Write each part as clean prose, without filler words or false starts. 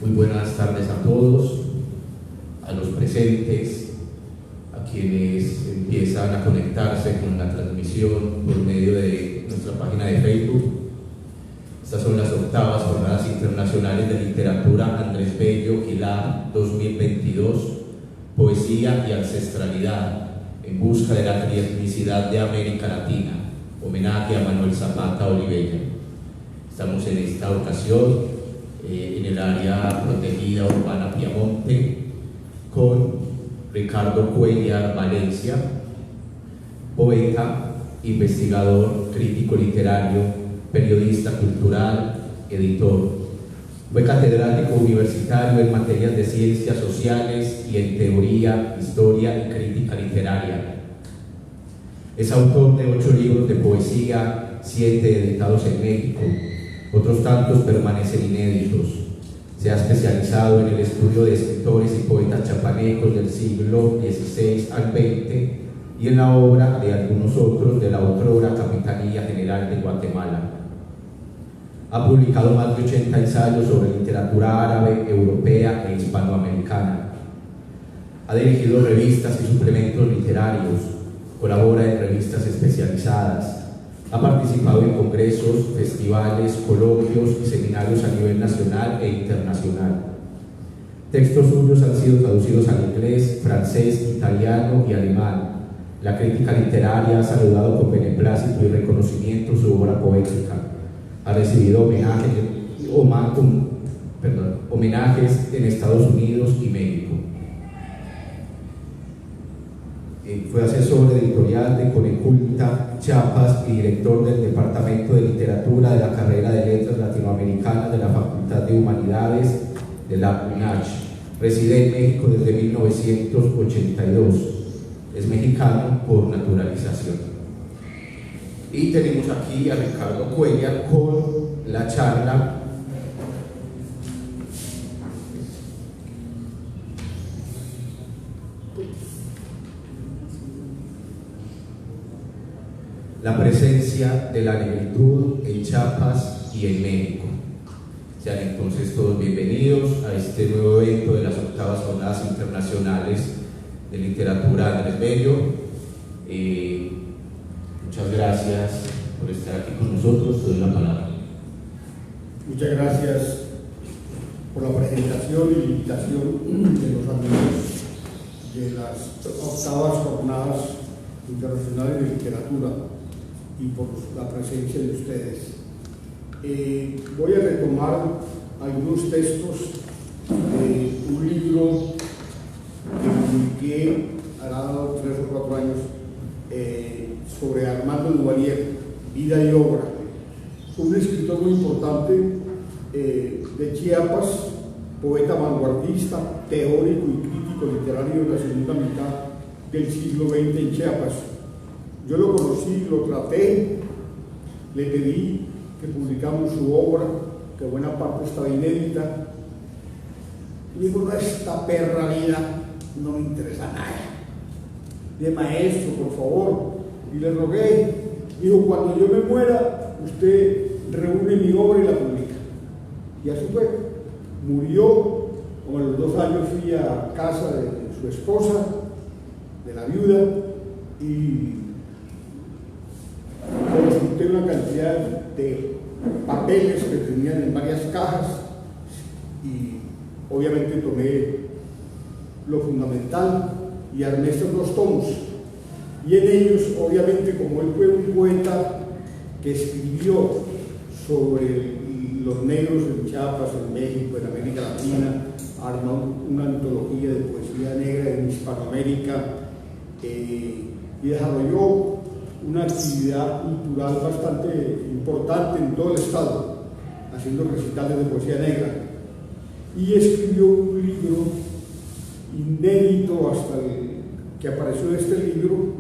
Muy buenas tardes a todos, a los presentes, a quienes empiezan a conectarse con la transmisión por medio de nuestra página de Facebook. Estas son las 8ª Jornadas Internacionales de Literatura Andrés Bello Quilar 2022, Poesía y Ancestralidad en busca de la etnicidad de América Latina, homenaje a Manuel Zapata Olivella. Estamos en esta ocasión en el área protegida urbana Piamonte con Ricardo Cuéllar Valencia, poeta, investigador, crítico literario, periodista cultural, editor. Fue catedrático universitario en materias de ciencias sociales y en teoría, historia y crítica literaria. Es autor de 8 libros de poesía, 7 editados en México. Otros tantos permanecen inéditos. Se ha especializado en el estudio de escritores y poetas chapanecos del siglo XVI al XX y en la obra de algunos otros de la otrora Capitanía General de Guatemala. Ha publicado más de 80 ensayos sobre literatura árabe, europea e hispanoamericana. Ha dirigido revistas y suplementos literarios, colabora en revistas especializadas. Ha participado en congresos, festivales, coloquios y seminarios a nivel nacional e internacional. Textos suyos han sido traducidos al inglés, francés, italiano y alemán. La crítica literaria ha saludado con beneplácito y reconocimiento su obra poética. Ha recibido homenajes en Estados Unidos y México. Fue asesor editorial de Coneculta Chiapas y director del Departamento de Literatura de la carrera de Letras Latinoamericanas de la Facultad de Humanidades de la UNACH. Reside en México desde 1982. Es mexicano por naturalización. Y tenemos aquí a Ricardo Cuéllar con la charla La presencia de la negritud en Chiapas y en México. Sean entonces todos bienvenidos a este nuevo evento de las 8ª Jornadas Internacionales de Literatura Andrés Bello. Muchas gracias por estar aquí con nosotros. Te doy la palabra. Muchas gracias por la presentación y la invitación de los amigos de las 8ª Jornadas Internacionales de Literatura y por la presencia de ustedes. Voy a retomar algunos textos de un libro que publiqué hará 3 o 4 años sobre Armando Duvalier, Vida y Obra. Fue un escritor muy importante de Chiapas, poeta vanguardista, teórico y crítico literario de la segunda mitad del siglo XX en Chiapas. Yo lo conocí, lo traté, le pedí que publicamos su obra, que buena parte estaba inédita. Y dijo: no, esta perra vida no me interesa nada. De maestro, por favor. Y le rogué. Dijo: cuando yo me muera, usted reúne mi obra y la publica. Y así fue. Murió, como a los 2 años fui a casa de su esposa, de la viuda, y consulté una cantidad de papeles que tenían en varias cajas y obviamente tomé lo fundamental y armé estos 2 tomos. Y en ellos, obviamente, como él fue un poeta que escribió sobre los negros en Chiapas, en México, en América Latina, armó una antología de poesía negra en Hispanoamérica y desarrolló una actividad cultural bastante importante en todo el estado, haciendo recitales de poesía negra. Y escribió un libro inédito hasta que apareció este libro,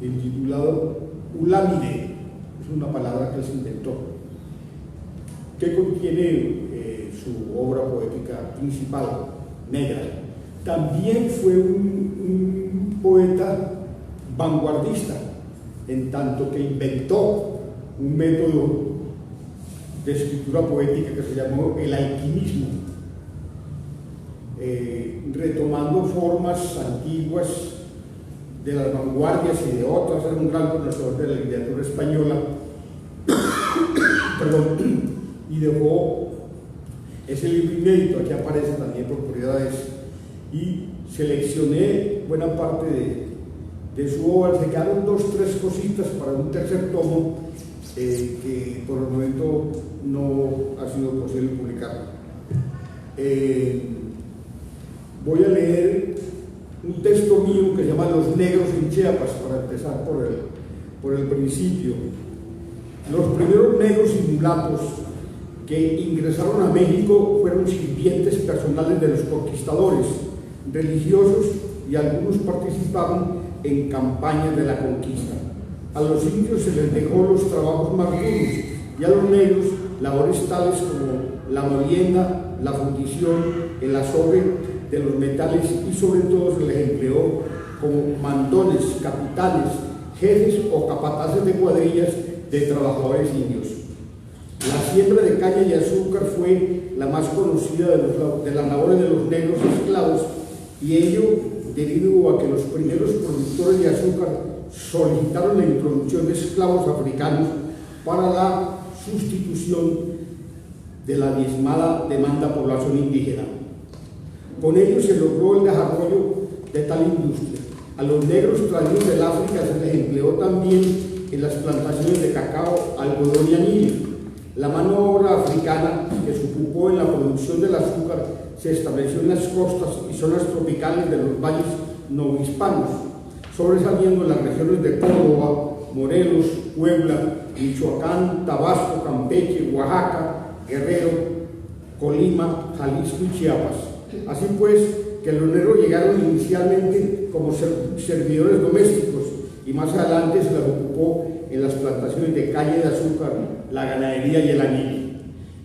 intitulado Ulámide, es una palabra que él se inventó, que contiene su obra poética principal, negra. También fue un poeta vanguardista, en tanto que inventó un método de escritura poética que se llamó el alquimismo. retomando formas antiguas de las vanguardias y de otras. Era un gran conocedor de la literatura española. Perdón, y dejó ese libro inédito, aquí aparece también por curiosidades, y seleccioné buena parte de su obra. Se quedaron 2 o 3 cositas para un tercer tomo que por el momento no ha sido posible publicar. Voy a leer un texto mío que se llama Los Negros en Chiapas, para empezar por el principio. Los primeros negros y mulatos que ingresaron a México fueron sirvientes personales de los conquistadores, religiosos, y algunos participaron en campañas de la conquista. A los indios se les dejó los trabajos más duros y a los negros labores tales como la molienda, la fundición, el azogue de los metales, y sobre todo se les empleó como mandones, capitanes, jefes o capataces de cuadrillas de trabajadores indios. La siembra de caña y azúcar fue la más conocida de las labores de los negros esclavos, y ello debido a que los primeros productores de azúcar solicitaron la introducción de esclavos africanos para la sustitución de la diezmada demanda población indígena. Con ello se logró el desarrollo de tal industria. A los negros traídos del África se les empleó también en las plantaciones de cacao, algodón y anís. La mano obra africana que se ocupó en la producción del azúcar se estableció en las costas y zonas tropicales de los valles novohispanos, sobresaliendo en las regiones de Córdoba, Morelos, Puebla, Michoacán, Tabasco, Campeche, Oaxaca, Guerrero, Colima, Jalisco y Chiapas. Así pues, que los negros llegaron inicialmente como servidores domésticos y más adelante se les ocupó en las plantaciones de caña de azúcar, la ganadería y el anís.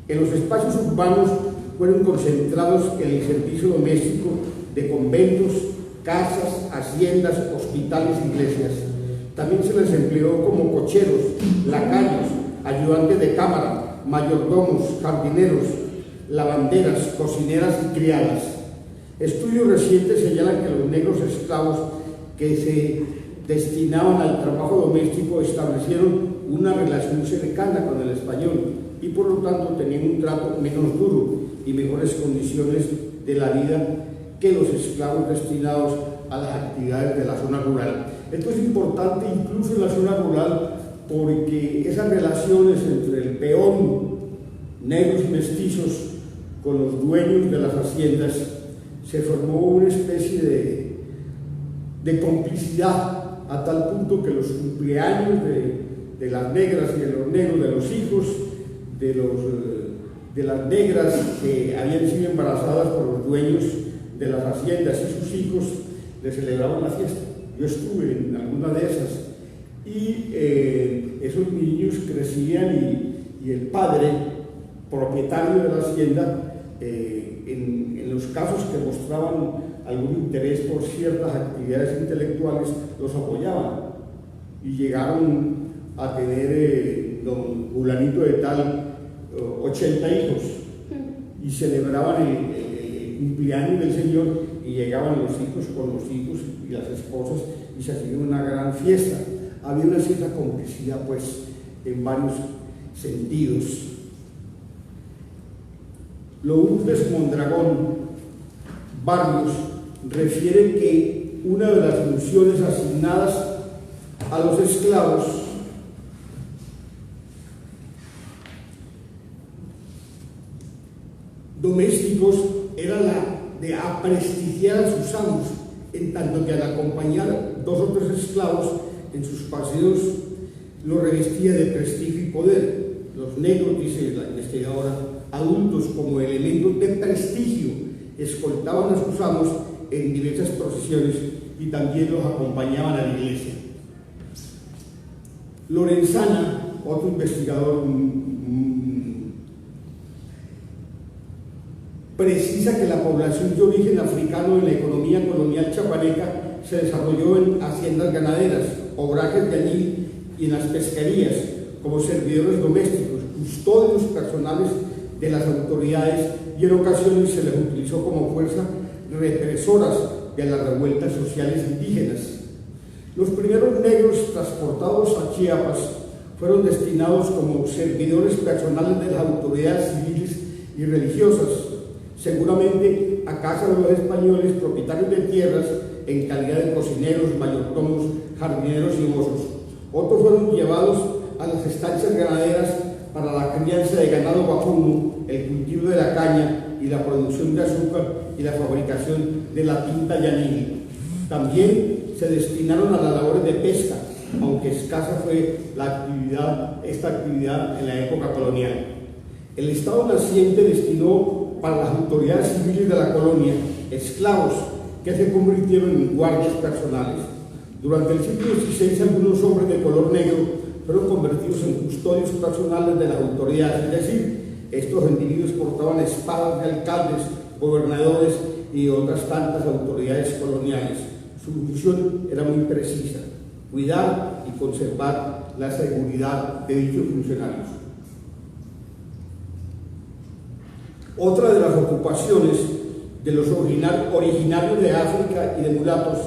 En los espacios urbanos fueron concentrados en el servicio doméstico de conventos, casas, haciendas, hospitales e iglesias. También se les empleó como cocheros, lacayos, ayudantes de cámara, mayordomos, jardineros, lavanderas, cocineras y criadas. Estudios recientes señalan que los negros esclavos que se destinaban al trabajo doméstico establecieron una relación cercana con el español y por lo tanto tenían un trato menos duro y mejores condiciones de la vida que los esclavos destinados a las actividades de la zona rural. Esto es importante incluso en la zona rural porque esas relaciones entre el peón, negros y mestizos, con los dueños de las haciendas, se formó una especie de complicidad, a tal punto que los cumpleaños de las negras y de los negros, de los hijos de las negras que habían sido embarazadas por los dueños de las haciendas y sus hijos, le celebraban la fiesta. Yo estuve en alguna de esas y esos niños crecían y el padre, propietario de la hacienda, en los casos que mostraban algún interés por ciertas actividades intelectuales, los apoyaban y llegaron a tener don Fulanito de tal 80 hijos y celebraban el cumpleaños del Señor y llegaban los hijos con los hijos y las esposas y se hacía una gran fiesta. Había una cierta complicidad pues en varios sentidos. Lourdes Mondragón Barrios refiere que una de las funciones asignadas a los esclavos domésticos era la de aprestigiar a sus amos, en tanto que al acompañar 2 o 3 esclavos en sus paseos los revestía de prestigio y poder. Los negros, dice la investigadora, adultos como elementos de prestigio, escoltaban a sus amos en diversas procesiones y también los acompañaban a la iglesia. Lorenzana, otro investigador, precisa que la población de origen africano en la economía colonial chapaneca se desarrolló en haciendas ganaderas, obrajes de añil y en las pesquerías, como servidores domésticos, custodios personales de las autoridades y en ocasiones se les utilizó como fuerza represoras de las revueltas sociales indígenas. Los primeros negros transportados a Chiapas fueron destinados como servidores personales de las autoridades civiles y religiosas, seguramente a casa de los españoles propietarios de tierras en calidad de cocineros, mayordomos, jardineros y mozos. Otros fueron llevados a las estancias ganaderas para la crianza de ganado vacuno, el cultivo de la caña y la producción de azúcar y la fabricación de la tinta yanil. También se destinaron a las labores de pesca, aunque escasa fue esta actividad en la época colonial. El Estado naciente destinó para las autoridades civiles de la colonia esclavos que se convirtieron en guardias personales. Durante el siglo XVI, algunos hombres de color negro fueron convertidos en custodios personales de las autoridades, es decir, estos individuos portaban espadas de alcaldes, gobernadores y otras tantas autoridades coloniales. Su función era muy precisa: cuidar y conservar la seguridad de dichos funcionarios. Otra de las ocupaciones de los originarios de África y de mulatos,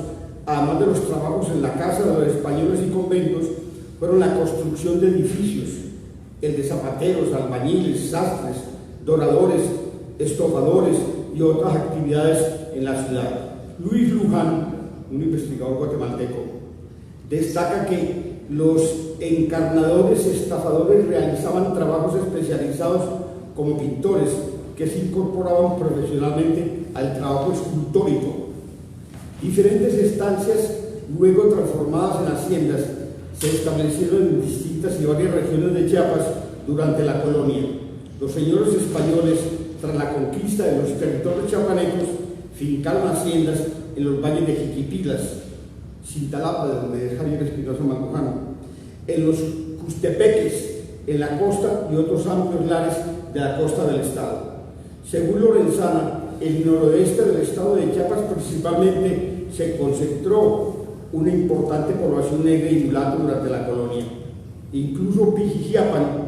además de los trabajos en la casa de los españoles y conventos, fueron la construcción de edificios, el de zapateros, albañiles, sastres, doradores, estofadores y otras actividades en la ciudad. Luis Luján, un investigador guatemalteco, destaca que los encarnadores estafadores realizaban trabajos especializados como pintores que se incorporaban profesionalmente al trabajo escultórico. Diferentes estancias, luego transformadas en haciendas, se establecieron en distintas y varias regiones de Chiapas durante la colonia. Los señores españoles, tras la conquista de los territorios chiapanecos, fincaron haciendas en los valles de Jiquipilas, Cintalapa, de donde es Javier Espinosa Mandujano, en los Custepeques, en la costa y otros amplios lares de la costa del estado. Según Lorenzana, el noroeste del estado de Chiapas principalmente se concentró una importante población negra y mulata durante la colonia. Incluso Pijijiapan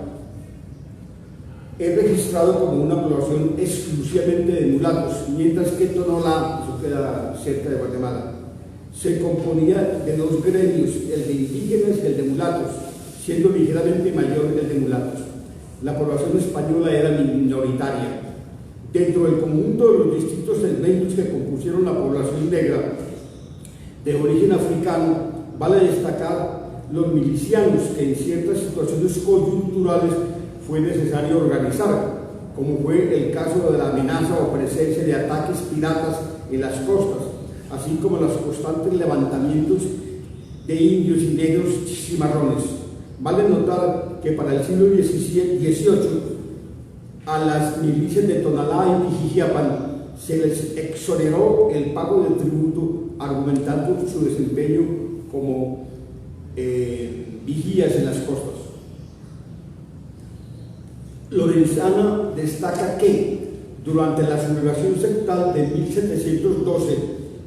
es registrado como una población exclusivamente de mulatos, mientras que Tonolá, eso queda cerca de Guatemala, se componía de dos gremios, el de indígenas y el de mulatos, siendo ligeramente mayor el de mulatos. La población española era minoritaria. Dentro del conjunto de los distintos segmentos que compusieron la población negra de origen africano, vale destacar los milicianos que en ciertas situaciones coyunturales fue necesario organizar, como fue el caso de la amenaza o presencia de ataques piratas en las costas, así como los constantes levantamientos de indios y negros cimarrones. Vale notar que para el siglo XVIII a las milicias de Tonalá y Pijijiapan se les exoneró el pago de tributo, argumentando su desempeño como vigías en las costas. Lorenzana destaca que durante la sublevación sectal de 1712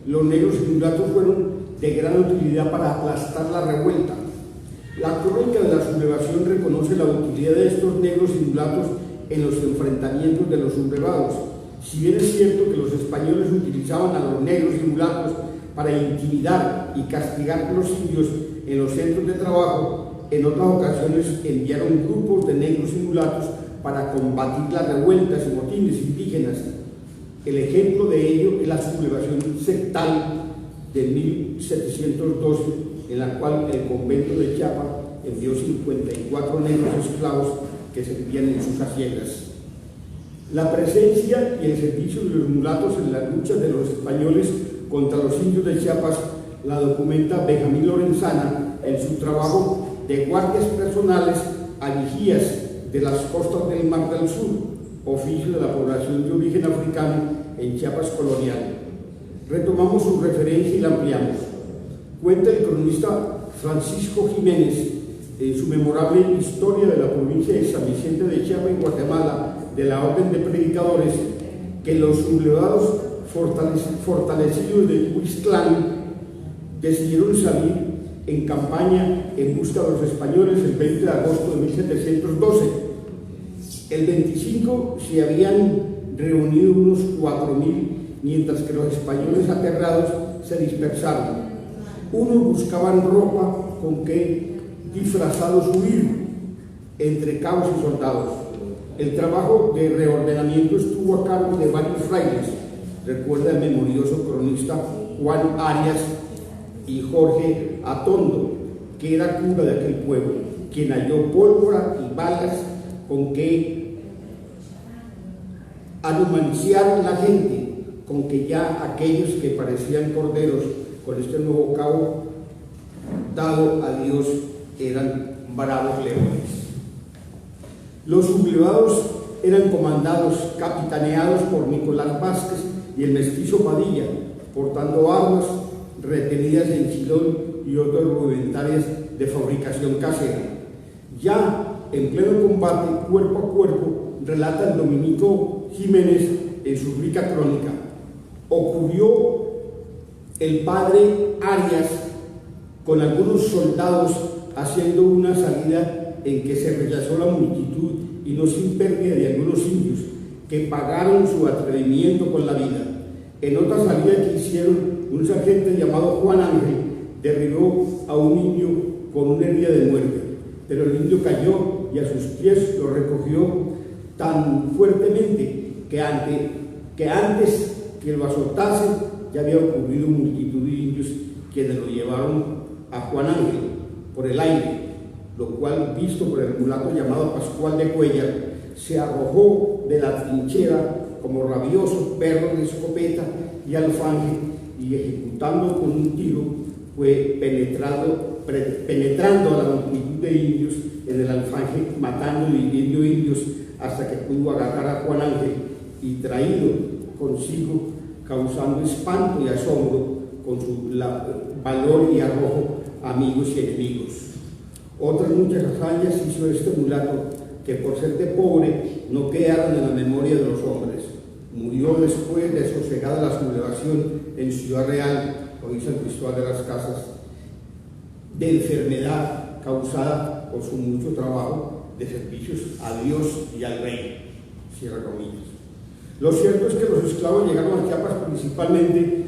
los negros y mulatos fueron de gran utilidad para aplastar la revuelta. La crónica de la sublevación reconoce la utilidad de estos negros y mulatos en los enfrentamientos de los sublevados. Si bien es cierto que los españoles utilizaban a los negros y mulatos para intimidar y castigar a los indios en los centros de trabajo, en otras ocasiones enviaron grupos de negros y mulatos para combatir las revueltas y motines indígenas. El ejemplo de ello es la sublevación sectal de 1712, en la cual el convento de Chiapa envió 54 negros esclavos que servían en sus haciendas. La presencia y el servicio de los mulatos en las luchas de los españoles contra los indios de Chiapas la documenta Benjamín Lorenzana en su trabajo de guardias personales a vigías de las costas del Mar del Sur, oficio de la población de origen africano en Chiapas colonial. Retomamos su referencia y la ampliamos. Cuenta el cronista Francisco Jiménez en su memorable Historia de la provincia de San Vicente de Chiapas en Guatemala, de la Orden de Predicadores, que los sublevados fortalecidos de Huixtlán decidieron salir en campaña en busca de los españoles el 20 de agosto de 1712. El 25 se habían reunido unos 4.000, mientras que los españoles aterrados se dispersaron. Unos buscaban ropa con que disfrazados huir entre cabos y soldados. El trabajo de reordenamiento estuvo a cargo de varios frailes, recuerda el memorioso cronista Juan Arias y Jorge Atondo, que era cura de aquel pueblo, quien halló pólvora y balas con que anunciar la gente, con que ya aquellos que parecían corderos con este nuevo cabo dado a Dios eran bravos leones. Los sublevados eran comandados, capitaneados por Nicolás Vázquez y el mestizo Padilla, portando armas retenidas en Chilón y otras rudimentarias de fabricación casera. Ya en pleno combate, cuerpo a cuerpo, relata el dominico Jiménez en su rica crónica. Ocurrió el padre Arias con algunos soldados haciendo una salida en que se rechazó la multitud y no sin pérdida de algunos indios que pagaron su atrevimiento con la vida. En otra salida que hicieron, un sargento llamado Juan Ángel derribó a un indio con una herida de muerte, pero el indio cayó y a sus pies lo recogió tan fuertemente que antes que lo azotasen ya había ocurrido multitud de indios quienes lo llevaron a Juan Ángel por el aire, lo cual, visto por el mulato llamado Pascual de Cuellar, se arrojó de la trinchera como rabioso perro de escopeta y alfanje, y ejecutando con un tiro fue penetrando a la multitud de indios en el alfanje, matando y hiriendo indios hasta que pudo agarrar a Juan Ángel y traído consigo, causando espanto y asombro con su valor y arrojo a amigos y enemigos. Otras muchas hazañas hizo este mulato que por ser de pobre no quedaron en la memoria de los hombres. Murió después de sosegada la sublevación en Ciudad Real, hoy San Cristóbal de las Casas, de enfermedad causada por su mucho trabajo de servicios a Dios y al rey. Cierra comillas. Lo cierto es que los esclavos llegaron a Chiapas principalmente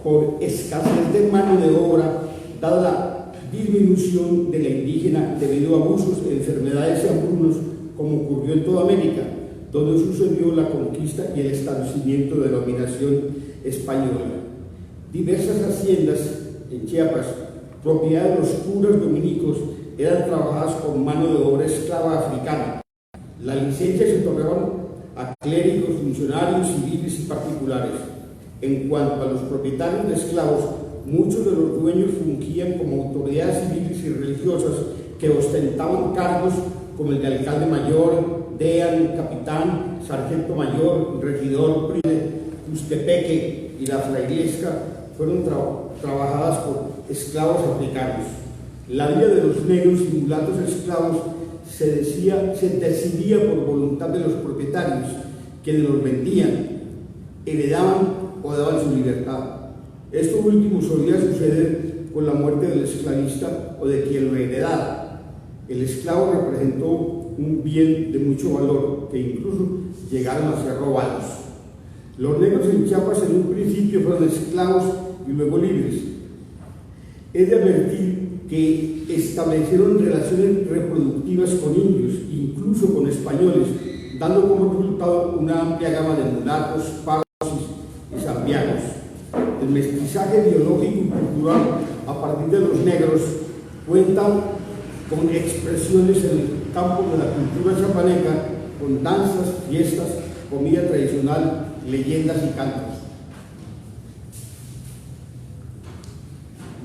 por escasez de mano de obra, dada la disminución de la indígena debido a abusos, enfermedades y hambrunas, como ocurrió en toda América, donde sucedió la conquista y el establecimiento de la dominación española. Diversas haciendas en Chiapas, propiedad de los curas dominicos, eran trabajadas con mano de obra esclava africana. Las licencias se otorgaban a clérigos, funcionarios civiles y particulares. En cuanto a los propietarios de esclavos, muchos de los dueños fungían como autoridades civiles y religiosas que ostentaban cargos como el de alcalde mayor, deán, capitán, sargento mayor, regidor, justepeque y la frailesca fueron trabajadas por esclavos africanos. La vida de los negros y mulatos esclavos se decidía por voluntad de los propietarios, quienes los vendían, heredaban o daban su libertad. Esto último solía suceder con la muerte del esclavista o de quien lo heredara. El esclavo representó un bien de mucho valor que incluso llegaron a ser robados. Los negros en Chiapas en un principio fueron esclavos y luego libres. Es de advertir que establecieron relaciones reproductivas con indios, incluso con españoles, dando como resultado una amplia gama de mulatos, pagos y zambianos. El mestizaje biológico y cultural a partir de los negros cuenta con expresiones en el campo de la cultura chapaneca, con danzas, fiestas, comida tradicional, leyendas y cantos.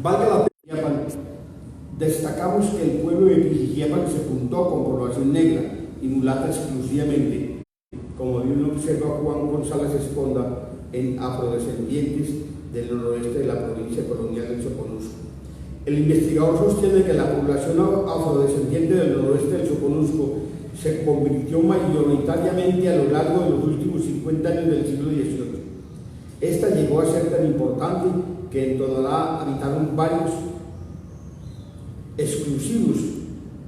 Valga la pena, destacamos que el pueblo de Pijijiapan se juntó con población negra y mulata exclusivamente, como bien observa Juan González Esponda en Afrodescendientes del noroeste de la provincia colonial del Soconusco. El investigador sostiene que la población afrodescendiente del noroeste del Soconusco se convirtió mayoritariamente a lo largo de los últimos 50 años del siglo XVIII. Esta llegó a ser tan importante que en Tonalá habitaron varios exclusivos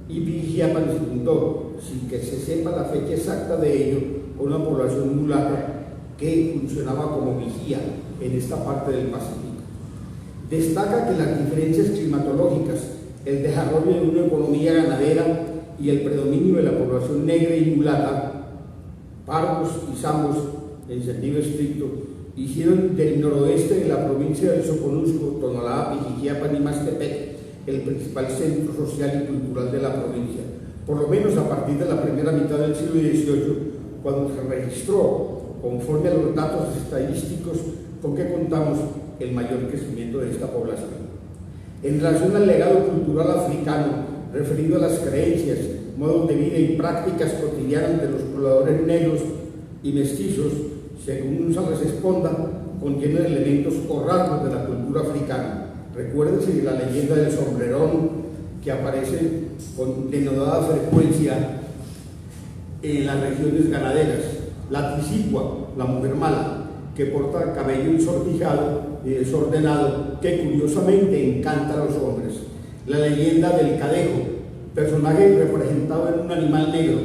y Pijijiapan se juntó. sin que se sepa la fecha exacta de ello, una población mulata que funcionaba como vigía en esta parte del Pacífico. Destaca que las diferencias climatológicas, el desarrollo de una economía ganadera y el predominio de la población negra y mulata, pardos y zambos en sentido estricto, hicieron del noroeste de la provincia del Soconusco, Tonalá, Pijijiapan y Mastepec el principal centro social y cultural de la provincia, por lo menos a partir de la primera mitad del siglo XVIII, cuando se registró, conforme a los datos estadísticos con que contamos, el mayor crecimiento de esta población. En relación al legado cultural africano, referido a las creencias, modos de vida y prácticas cotidianas de los pobladores negros y mestizos, según González Esponda, contienen elementos o rasgos de la cultura africana. Recuérdense la leyenda del sombrerón, que aparece con denodada frecuencia en las regiones ganaderas, la tisicua, la mujer mala, que porta cabello ensortijado y desordenado, que curiosamente encanta a los hombres, la leyenda del cadejo, personaje representado en un animal negro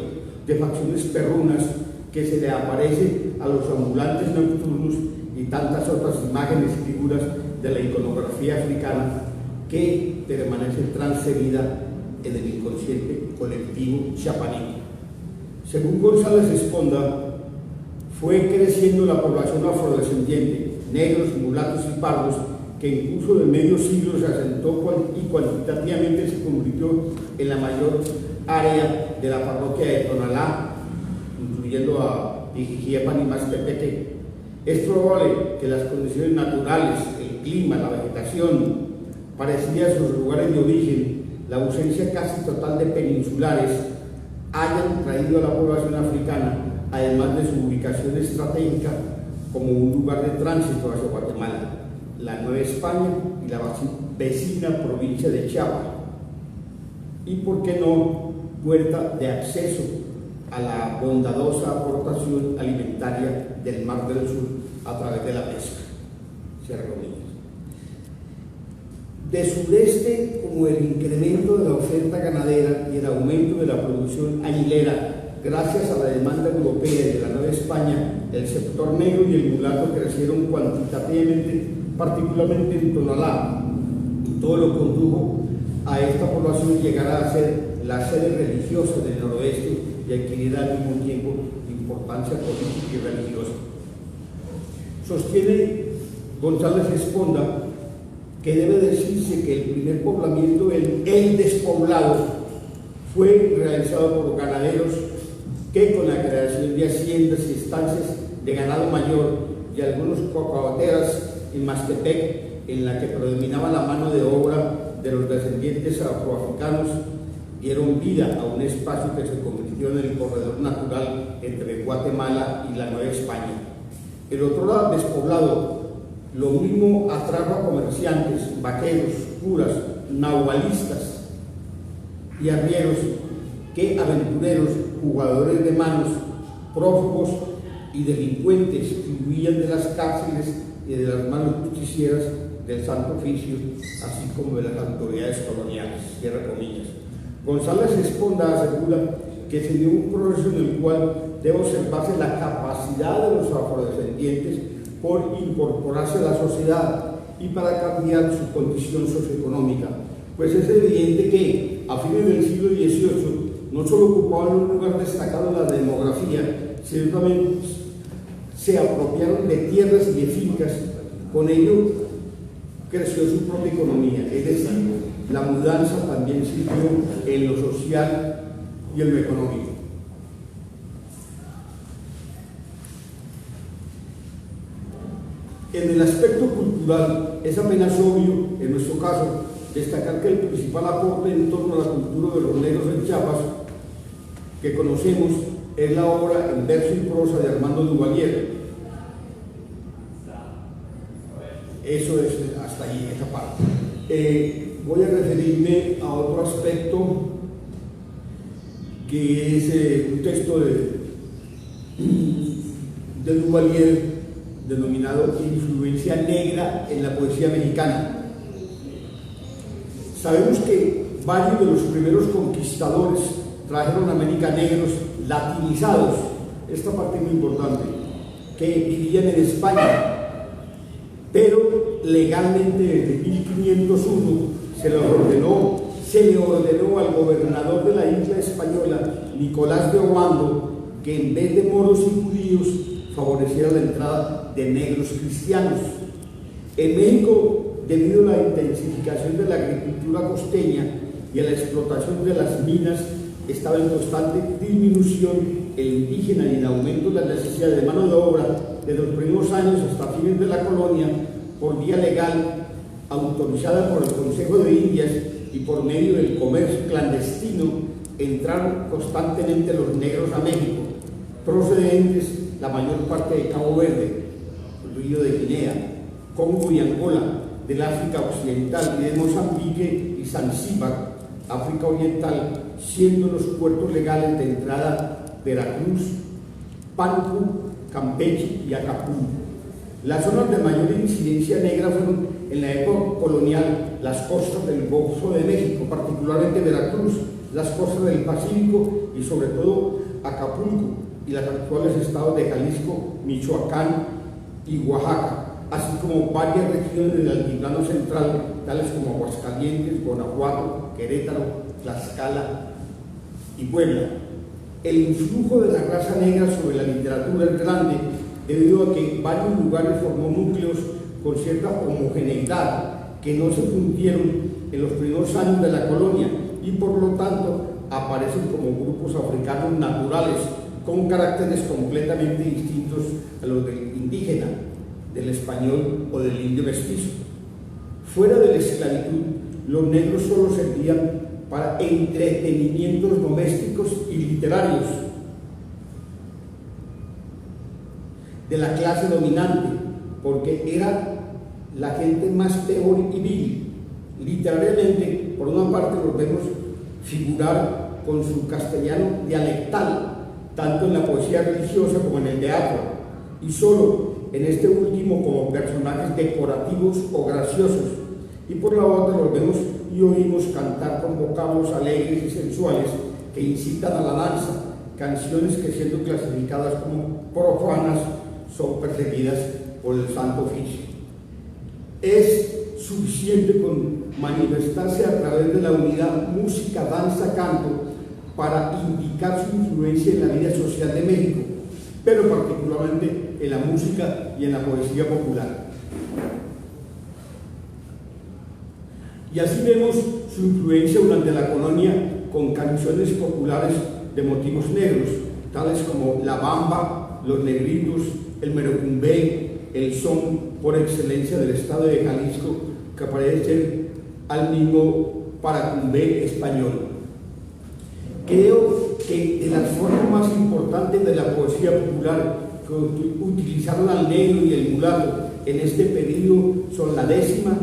de facciones perrunas que se le aparece a los ambulantes nocturnos, y tantas otras imágenes y figuras de la iconografía africana que permanecen transferidas en el inconsciente colectivo chiapaneco. Según González Esponda, fue creciendo la población afrodescendiente, negros, mulatos y pardos, que en curso de medio siglo se asentó y cuantitativamente se convirtió en la mayor área de la parroquia de Tonalá, incluyendo a Pijijiapan y Mastepec. Es probable que las condiciones naturales, el clima, la vegetación, parecidas a sus lugares de origen, la ausencia casi total de peninsulares, hayan traído a la población africana, además de su ubicación estratégica como un lugar de tránsito hacia Guatemala, la Nueva España y la vecina provincia de Chiapas, y por qué no, puerta de acceso a la bondadosa aportación alimentaria del Mar del Sur a través de la pesca. Cierra comillas. De sureste, como el incremento de la oferta ganadera y el aumento de la producción añilera, gracias a la demanda europea y de la Nueva España, el sector negro y el mulato crecieron cuantitativamente, particularmente en Tonalá, y todo lo condujo a esta población llegar a ser la sede religiosa del noroeste y adquirir al mismo tiempo importancia política y religiosa. Sostiene González Esponda que debe decirse que el primer poblamiento, el despoblado, fue realizado por ganaderos que, con la creación de haciendas y estancias de ganado mayor y algunos cocoteras en Mastepec, en la que predominaba la mano de obra de los descendientes afroafricanos, dieron vida a un espacio que se convirtió en el corredor natural entre Guatemala y la Nueva España. El otro lado despoblado, lo mismo atrajo a comerciantes, vaqueros, curas, nahualistas y arrieros que aventureros, jugadores de manos, prófugos y delincuentes que huían de las cárceles y de las manos justicieras del Santo Oficio, así como de las autoridades coloniales. Cierra comillas. González Esponda asegura que se dio un proceso en el cual debe observarse la capacidad de los afrodescendientes por incorporarse a la sociedad y para cambiar su condición socioeconómica, pues es evidente que a fines del siglo XVIII no solo ocupaban un lugar destacado en la demografía, sino también se apropiaron de tierras y de fincas. Con ello creció su propia economía, es decir, la mudanza también sirvió en lo social y en lo económico. En el aspecto cultural, es apenas obvio, en nuestro caso, destacar que el principal aporte en torno a la cultura de los negros en Chiapas que conocemos es la obra en verso y prosa de Armando Duvalier. Eso es hasta ahí, esa parte. Voy a referirme a otro aspecto que es un texto de Duvalier denominado Influencia Negra en la Poesía Mexicana. Sabemos que varios de los primeros conquistadores trajeron a América negros latinizados, esta parte es muy importante, que vivían en España, pero legalmente desde 1501 se le ordenó al gobernador de la isla española, Nicolás de Obando, que en vez de moros y judíos favoreciera la entrada de negros cristianos. En México, debido a la intensificación de la agricultura costeña y a la explotación de las minas, estaba en constante disminución el indígena y en aumento la necesidad de mano de obra desde los primeros años hasta fines de la colonia, por vía legal autorizada por el Consejo de Indias y por medio del comercio clandestino, entraron constantemente los negros a México, procedentes la mayor parte de Cabo Verde, el río de Guinea, Congo y Angola, del África Occidental y de Mozambique y Zanzíbar, África Oriental, siendo los puertos legales de entrada Veracruz, Pánuco, Campeche y Acapulco. Las zonas de mayor incidencia negra fueron en la época colonial las costas del Golfo de México, particularmente Veracruz, las costas del Pacífico y sobre todo Acapulco y los actuales estados de Jalisco, Michoacán y Oaxaca, así como varias regiones del altiplano central, tales como Aguascalientes, Guanajuato, Querétaro, Tlaxcala y Puebla. El influjo de la raza negra sobre la literatura es grande, debido a que en varios lugares formó núcleos con cierta homogeneidad que no se fundieron en los primeros años de la colonia y por lo tanto aparecen como grupos africanos naturales con caracteres completamente distintos a los del indígena, del español o del indio mestizo. Fuera de la esclavitud, los negros solo servían para entretenimientos domésticos y literarios de la clase dominante, porque era la gente más peor y vil. Literariamente, por una parte los vemos figurar con su castellano dialectal, tanto en la poesía religiosa como en el teatro, y solo en este último como personajes decorativos o graciosos, y por la otra los vemos y oímos cantar con vocablos alegres y sensuales que incitan a la danza, canciones que siendo clasificadas como profanas son perseguidas por el santo oficio. Es suficiente con manifestarse a través de la unidad música, danza, canto para indicar su influencia en la vida social de México, pero particularmente en la música y en la poesía popular. Y así vemos su influencia durante la colonia con canciones populares de motivos negros, tales como la bamba, los negritos, el merocumbé, el son por excelencia del estado de Jalisco, que parece al mismo paracumbé español. Creo que de las formas más importantes de la poesía popular que utilizaron al negro y el mulato en este periodo son la décima,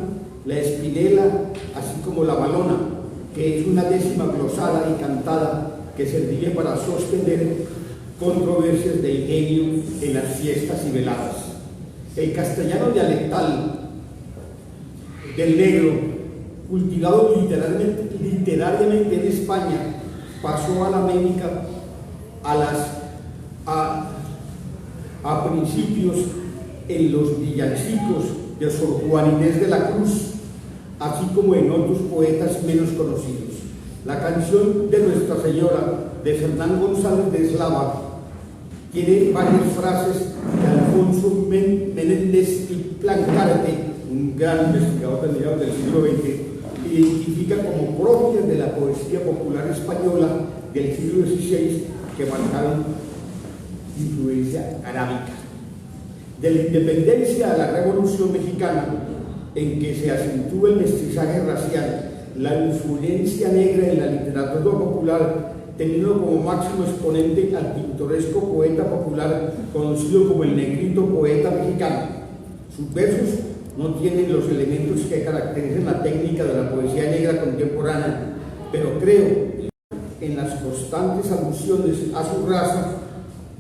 la espinela, así como la valona, que es una décima glosada y cantada que servía para sostener controversias de ingenio en las fiestas y veladas. El castellano dialectal del negro, cultivado literariamente en España, pasó a la América a principios en los villancicos de Sor Juan Inés de la Cruz, así como en otros poetas menos conocidos. La canción de Nuestra Señora de Fernán González de Eslava tiene varias frases de Alfonso Menéndez y Plancarte, un gran investigador del siglo XX, identifica como propias de la poesía popular española del siglo XVI que marcaron influencia arábica. De la independencia a la Revolución Mexicana, en que se acentúa el mestizaje racial, la influencia negra en la literatura popular, teniendo como máximo exponente al pintoresco poeta popular conocido como el Negrito, poeta mexicano. Sus versos no tienen los elementos que caracterizan la técnica de la poesía negra contemporánea, pero creo en las constantes alusiones a su raza,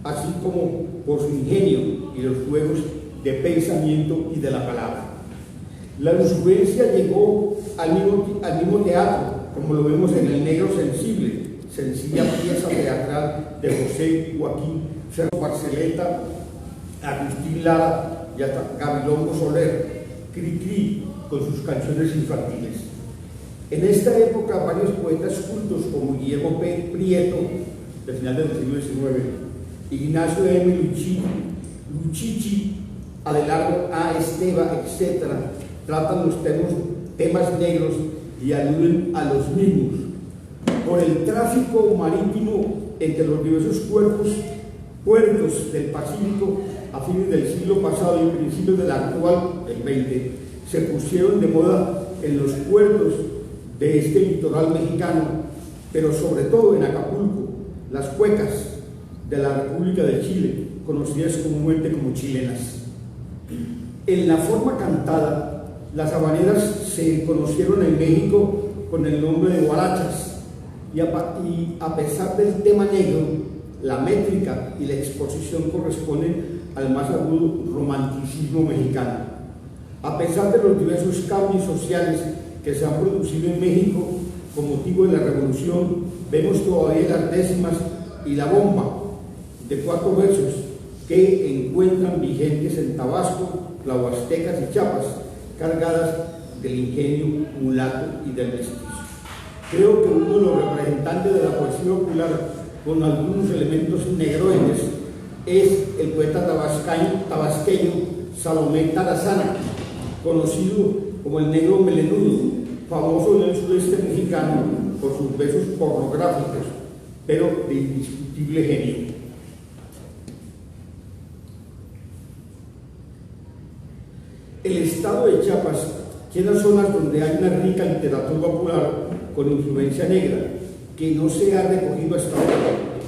así como por su ingenio y los juegos de pensamiento y de la palabra. La influencia llegó al mismo teatro, como lo vemos en El Negro Sensible, sencilla pieza teatral de José Joaquín Cerro Barceleta, Agustín Lara y hasta Gabilondo Soler, Cri Cri, con sus canciones infantiles. En esta época, varios poetas cultos como Guillermo P. Prieto, del final del siglo XIX, Ignacio M. Luchichi, Adelardo A. Esteva, etc., tratan los temas negros y aluden a los mismos. Por el tráfico marítimo entre los diversos puertos del Pacífico a fines del siglo pasado y principios del actual, el 20, se pusieron de moda en los puertos de este litoral mexicano, pero sobre todo en Acapulco, las cuecas de la República de Chile, conocidas comúnmente como chilenas. En la forma cantada, las habaneras se conocieron en México con el nombre de guarachas, y a pesar del tema negro, la métrica y la exposición corresponden al más agudo romanticismo mexicano. A pesar de los diversos cambios sociales que se han producido en México con motivo de la revolución, vemos todavía las décimas y la bomba de 4 versos que encuentran vigentes en Tabasco, la Huastecas y Chiapas, cargadas del ingenio mulato y del mestizo. Creo que uno de los representantes de la poesía popular con algunos elementos negroides es el poeta tabasqueño Salomé Tarazana, conocido como el negro melenudo, famoso en el sureste mexicano por sus versos pornográficos, pero de indiscutible genio. El estado de Chiapas tiene zonas donde hay una rica literatura popular con influencia negra que no se ha recogido hasta ahora,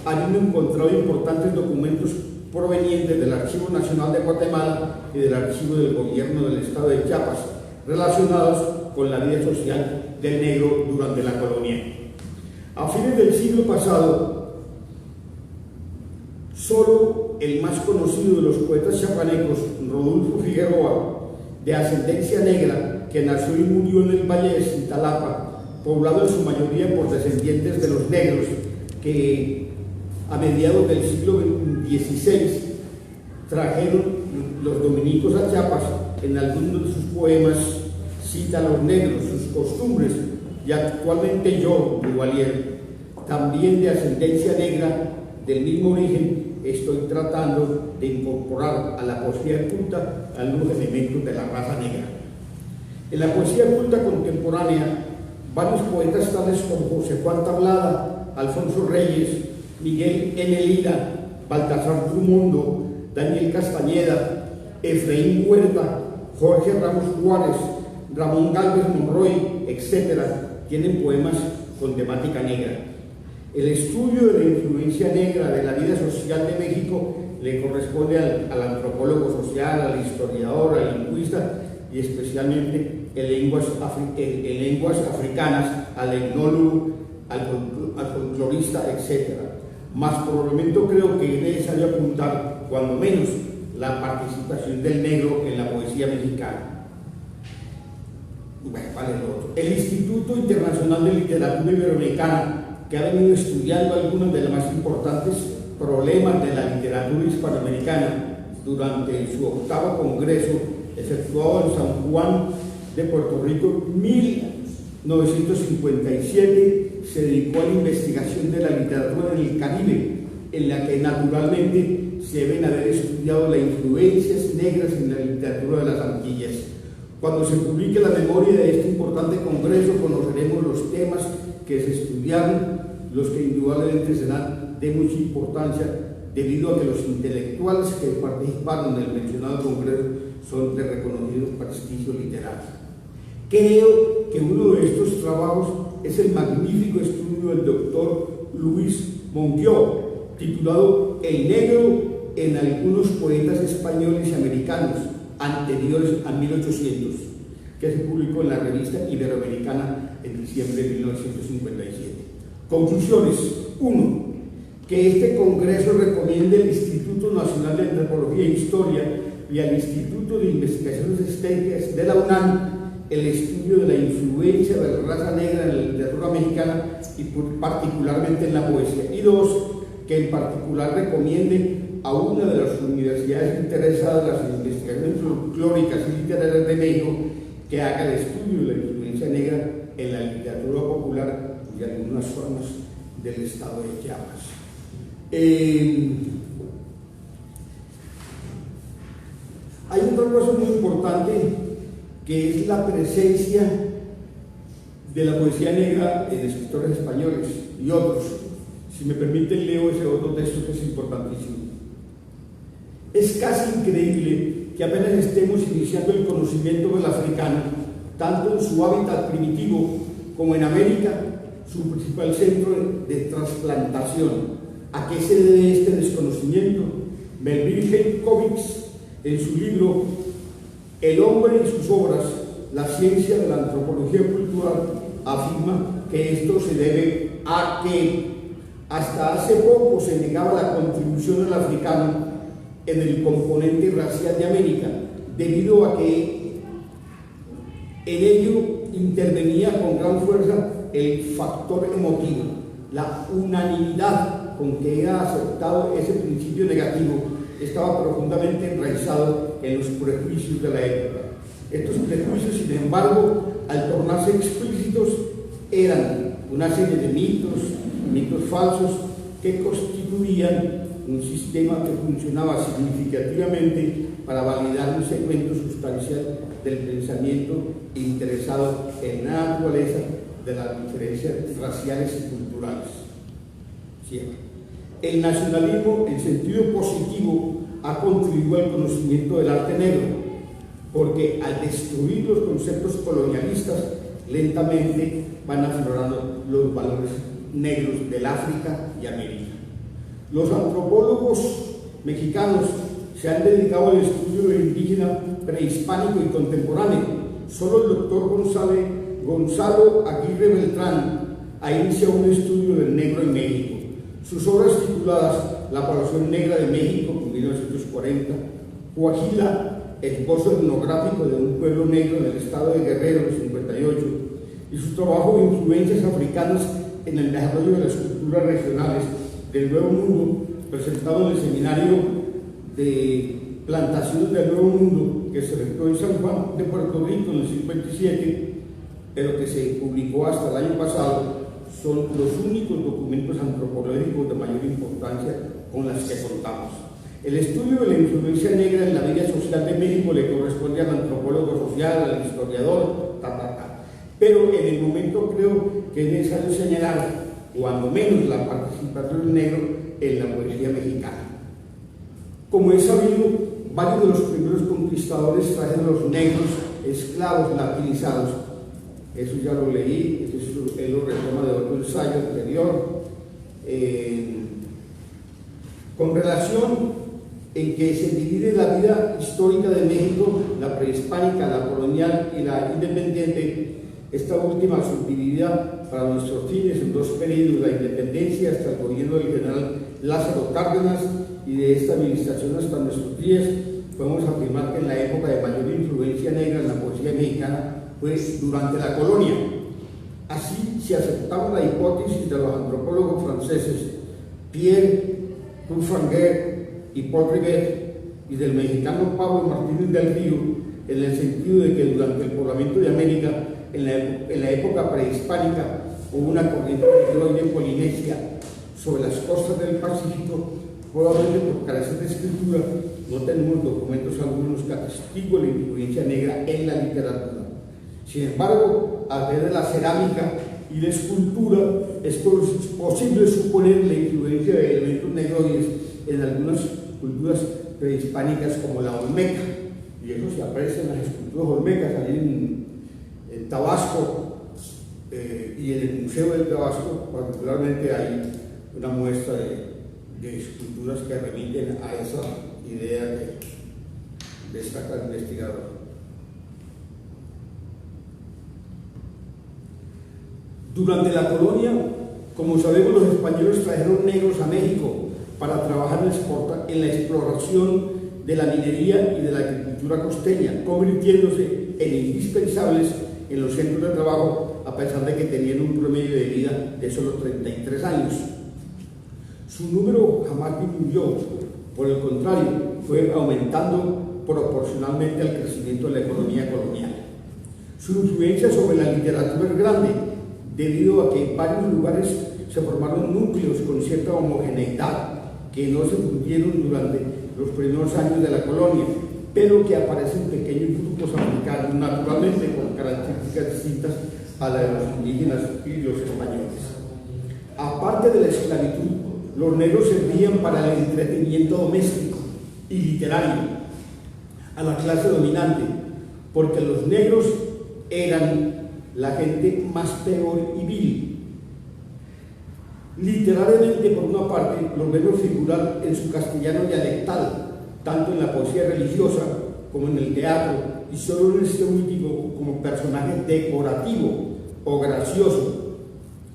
habiendo encontrado importantes documentos provenientes del Archivo Nacional de Guatemala y del Archivo del Gobierno del Estado de Chiapas, relacionados con la vida social del negro durante la colonia. A fines del siglo pasado, solo el más conocido de los poetas chiapanecos, Rodolfo Figueroa, de ascendencia negra, que nació y murió en el Valle de Cintalapa, poblado en su mayoría por descendientes de los negros, que a mediados del siglo XVI trajeron los dominicos a Chiapas. En algunos de sus poemas cita a los negros, sus costumbres, y actualmente yo, Duvalier, también de ascendencia negra, del mismo origen, estoy tratando de incorporar a la poesía culta algunos elementos de la raza negra. En la poesía culta contemporánea, varios poetas tales como José Juan Tablada, Alfonso Reyes, Miguel N. Lira, Baltasar Drumondo, Daniel Castañeda, Efraín Huerta, Jorge Ramos Juárez, Ramón Galvez Monroy, etc., tienen poemas con temática negra. El estudio de la influencia negra de la vida social de México le corresponde al antropólogo social, al historiador, al lingüista y especialmente en lenguas africanas, al etnólogo, al folclorista, etc. Más por el momento creo que es necesario apuntar, cuando menos, la participación del negro en la poesía mexicana. Bueno, vale lo otro. El Instituto Internacional de Literatura Iberoamericana, que ha venido estudiando algunos de los más importantes problemas de la literatura hispanoamericana durante su 8º congreso efectuado en San Juan de Puerto Rico en 1957, se dedicó a la investigación de la literatura en el Caribe, en la que naturalmente se deben haber estudiado las influencias negras en la literatura de las Antillas. Cuando se publique la memoria de este importante congreso, conoceremos los temas que se estudiaron, los que indudablemente serán de mucha importancia, debido a que los intelectuales que participaron en el mencionado congreso son de reconocido prestigio literario. Creo que uno de estos trabajos es el magnífico estudio del doctor Luis Monguió, titulado El negro en algunos poetas españoles y americanos anteriores a 1800, que se publicó en la revista Iberoamericana en diciembre de 1957. Conclusiones. 1. Que este congreso recomiende al Instituto Nacional de Antropología e Historia y al Instituto de Investigaciones Estéticas de la UNAM el estudio de la influencia de la raza negra en la literatura mexicana y particularmente en la poesía. Y dos, que en particular recomiende a una de las universidades interesadas en las investigaciones folclóricas y literarias de México que haga el estudio de la influencia negra en la literatura popular y en algunas zonas del estado de Chiapas. Hay otra cosa muy importante que es la presencia de la poesía negra en escritores españoles y otros. Si me permiten, leo ese otro texto que es importantísimo. Es casi increíble que apenas estemos iniciando el conocimiento del africano, tanto en su hábitat primitivo como en América, su principal centro de trasplantación. ¿A qué se debe este desconocimiento? Melville Heitkovits, en su libro El hombre y sus obras, la ciencia de la antropología cultural, afirma que esto se debe a que hasta hace poco se negaba la contribución del africano en el componente racial de América, debido a que en ello intervenía con gran fuerza el factor emotivo, la unanimidad con que era aceptado ese principio negativo estaba profundamente enraizado en los prejuicios de la época. Estos prejuicios, sin embargo, al tornarse explícitos, eran una serie de mitos falsos que constituían un sistema que funcionaba significativamente para validar un segmento sustancial del pensamiento interesado en la naturaleza de las diferencias raciales y culturales. Siempre. El nacionalismo, en sentido positivo, ha contribuido al conocimiento del arte negro, porque al destruir los conceptos colonialistas, lentamente van aflorando los valores negros del África y América. Los antropólogos mexicanos se han dedicado al estudio del indígena prehispánico y contemporáneo. Solo el doctor Gonzalo Aguirre Beltrán ha iniciado un estudio del negro en México. Sus obras tituladas La población negra de México, en 1940, Coahuila, esbozo etnográfico de un pueblo negro en el estado de Guerrero, en 58, y su trabajo de influencias africanas en el desarrollo de las culturas regionales del Nuevo Mundo, presentado en el seminario de plantaciones del Nuevo Mundo que se realizó en San Juan de Puerto Rico en el 57, pero que se publicó hasta el año pasado, son los únicos documentos antropológicos de mayor importancia con las que contamos. El estudio de la influencia negra en la vida social de México le corresponde al antropólogo social, al historiador, pero en el momento creo que es necesario señalar, cuando menos, la participación del negro en la poesía mexicana. Como es sabido, varios de los primeros conquistadores trajeron a los negros esclavos latinizados. Eso ya lo leí, él lo retoma de otro ensayo anterior. Con relación en que se divide la vida histórica de México, la prehispánica, la colonial y la independiente, esta última subdividida para nuestros fines en dos periodos, la independencia hasta el gobierno del general Lázaro Cárdenas y de esta administración hasta nuestros días, podemos afirmar que en la época de mayor influencia negra en la poesía mexicana fue durante la colonia. Así se aceptaba la hipótesis de los antropólogos franceses Pierre Courfeyrac y Paul Rivet y del mexicano Pablo Martínez del Río, en el sentido de que durante el poblamiento de América, en la época prehispánica, hubo una corriente negroide polinesia sobre las costas del Pacífico. Probablemente por carecer de escritura no tenemos documentos algunos que atestiguen la influencia negra en la literatura. Sin embargo, a través de la cerámica y la escultura es posible suponer la influencia de elementos negroides en algunas culturas prehispánicas como la olmeca, y eso se aprecia en las esculturas olmecas allí en Tabasco, y en el Museo del Tabasco particularmente hay una muestra de esculturas que remiten a esa idea que destaca el investigador. Durante la colonia, como sabemos, los españoles trajeron negros a México para trabajar en la exploración de la minería y de la agricultura costeña, convirtiéndose en indispensables en los centros de trabajo, a pesar de que tenían un promedio de vida de solo 33 años. Su número jamás disminuyó, por el contrario, fue aumentando proporcionalmente al crecimiento de la economía colonial. Su influencia sobre la literatura es grande, debido a que en varios lugares se formaron núcleos con cierta homogeneidad que no se fundieron durante los primeros años de la colonia, pero que aparecen pequeños grupos africanos, naturalmente con características distintas a las de los indígenas y los españoles. Aparte de la esclavitud, los negros servían para el entretenimiento doméstico y literario a la clase dominante, porque los negros eran la gente más peor y vil. Literariamente, por una parte, los negros figuran en su castellano dialectal, tanto en la poesía religiosa como en el teatro, y solo en este último como personaje decorativo o gracioso.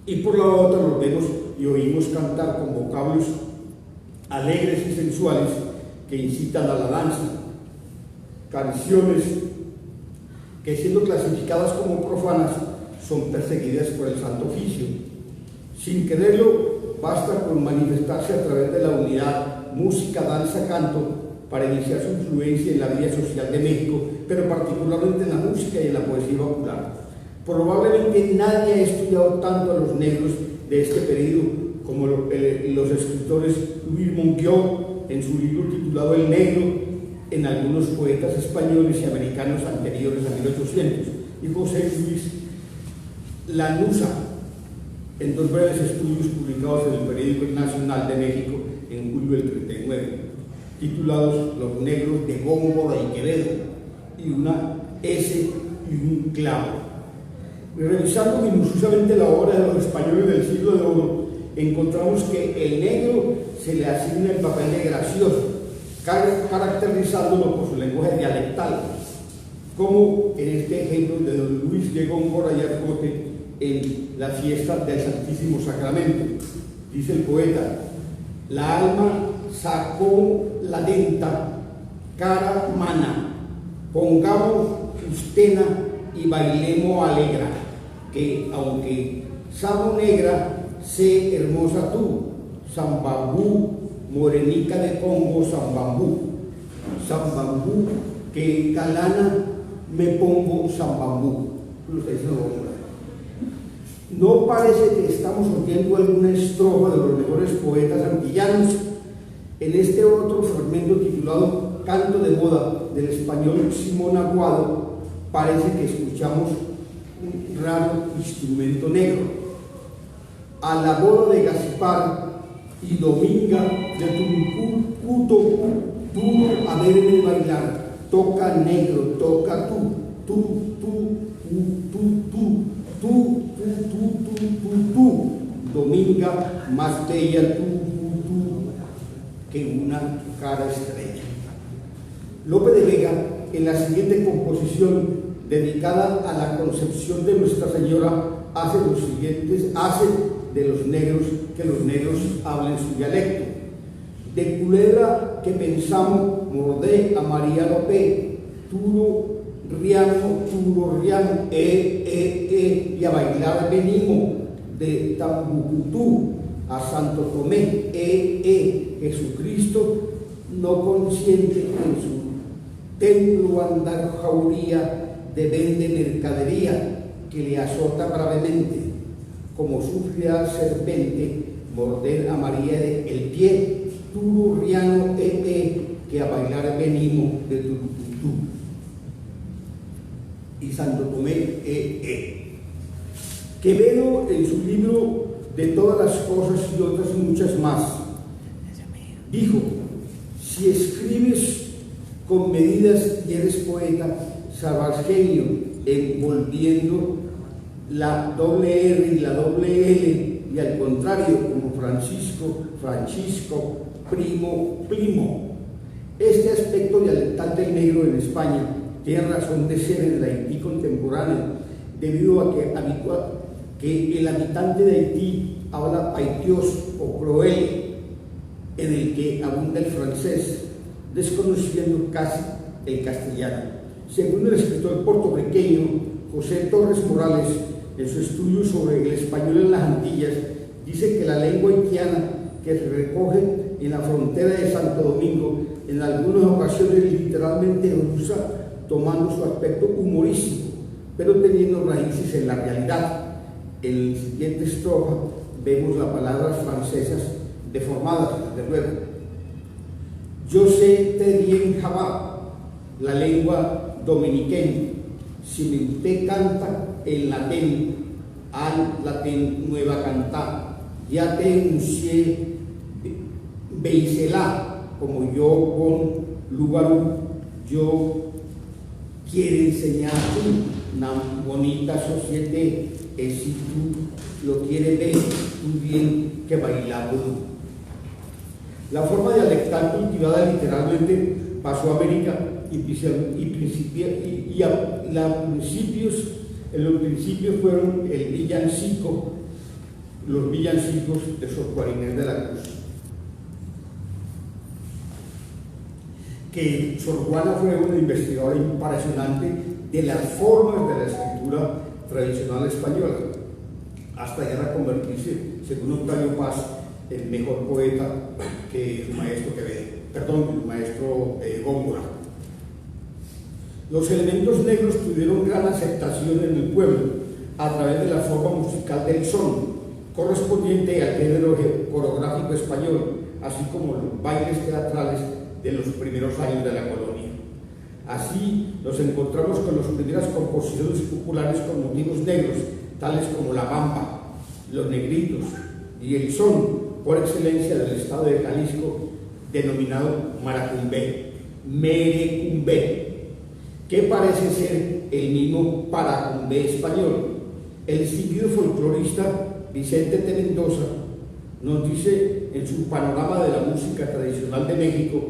Y por la otra los vemos y oímos cantar con vocablos alegres y sensuales que incitan a la danza, canciones que, siendo clasificadas como profanas, son perseguidas por el Santo Oficio. Sin quererlo, basta con manifestarse a través de la unidad música, danza, canto para iniciar su influencia en la vida social de México, pero particularmente en la música y en la poesía popular. Probablemente nadie ha estudiado tanto a los negros de este periodo como los escritores Louis Monguiot en su libro titulado El Negro, en algunos poetas españoles y americanos anteriores a 1800, y José Luis Lanuza en dos breves estudios publicados en el Periódico Nacional de México en julio del 39, titulados Los negros de Góngora y Quevedo, y una S y un clavo. Y revisando minuciosamente la obra de los españoles del siglo de oro, encontramos que el negro se le asigna el papel de gracioso, caracterizándolo por su lenguaje dialectal, como en este ejemplo de don Luis de Góngora y Argote en la fiesta del Santísimo Sacramento. Dice el poeta: la alma sacó la denta, cara mana, pongamos ustena y bailemos alegra, que aunque samo negra, sé hermosa tú, Zambambú, morenica de Congo, Zambambú, Zambambú, que galana me pongo Zambambú. No parece que estamos oyendo alguna estrofa de los mejores poetas antillanos en este otro fragmento titulado Canto de Boda del español Simón Aguado. Parece que escuchamos un raro instrumento negro. A la boda de Gaspar y Dominga de Tumputo, duro a verme bailar, toca negro, toca tú, Dominga, más bella tú, que una cara estrella. Lope de Vega, en la siguiente composición dedicada a la concepción de Nuestra Señora, hace de los negros que los negros hablen su dialecto. De culebra que pensamos mordé a María López, turo riano, y a bailar venimos de Tambucutú a Santo Tomé, Jesucristo no consiente en su templo andar jauría de vende mercadería que le azota gravemente, como sufre a serpente morder a María el pie, turo riano, que a bailar venimos de Turucutú y Santo Tomé, Quevedo, en su libro De todas las cosas y otras muchas más, dijo: si escribes con medidas y eres poeta, sabrás genio, envolviendo la doble R y la doble L, y al contrario, como Francisco, primo. Este aspecto dialectal del negro en España tiene razón de ser en el Haití contemporáneo, debido a que el habitante de Haití habla paitios o croel, en el que abunda el francés, desconociendo casi el castellano. Según el escritor puertorriqueño José Torres Morales, en su estudio sobre el español en las Antillas, dice que la lengua haitiana que se recoge en la frontera de Santo Domingo en algunas ocasiones literalmente rusa, tomando su aspecto humorístico, pero teniendo raíces en la realidad. En la siguiente estrofa vemos las palabras francesas deformadas, desde luego. Yo sé bien Jabá, la lengua dominiqueña, si me usted canta en latín, al latín nueva cantar, ya te enuncié Beiselá, como yo con Lugarú, yo quiero enseñarte una bonita sociedad, si tú lo quieres ver, tú bien que bailamos. La forma dialectal cultivada literalmente pasó a América en los principios fueron el villancico, los villancicos de Sor Juana Inés de la Cruz. Que Sor Juana fue una investigadora impresionante de las formas de la escritura tradicional española, hasta llegar a convertirse, según Octavio Paz, el mejor poeta que su maestro Góngora. Los elementos negros tuvieron gran aceptación en el pueblo a través de la forma musical del son, correspondiente al género coreográfico español, así como los bailes teatrales de los primeros años de la colonia. Así nos encontramos con las primeras composiciones populares con motivos negros, tales como la bamba, los negritos y el son por excelencia del estado de Jalisco, denominado maracumbé, merecumbé, que parece ser el mismo paracumbé español. El distinguido folclorista Vicente de Mendoza nos dice en su panorama de la música tradicional de México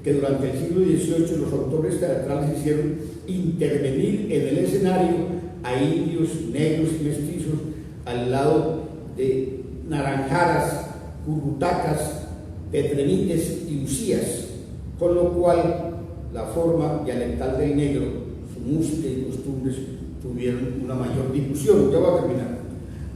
que durante el siglo XVIII los autores teatrales hicieron intervenir en el escenario a indios, negros y mestizos al lado de naranjaras, currutacas, tetremites y usías, con lo cual la forma dialectal del negro, su música y costumbres tuvieron una mayor difusión. Ya va a terminar.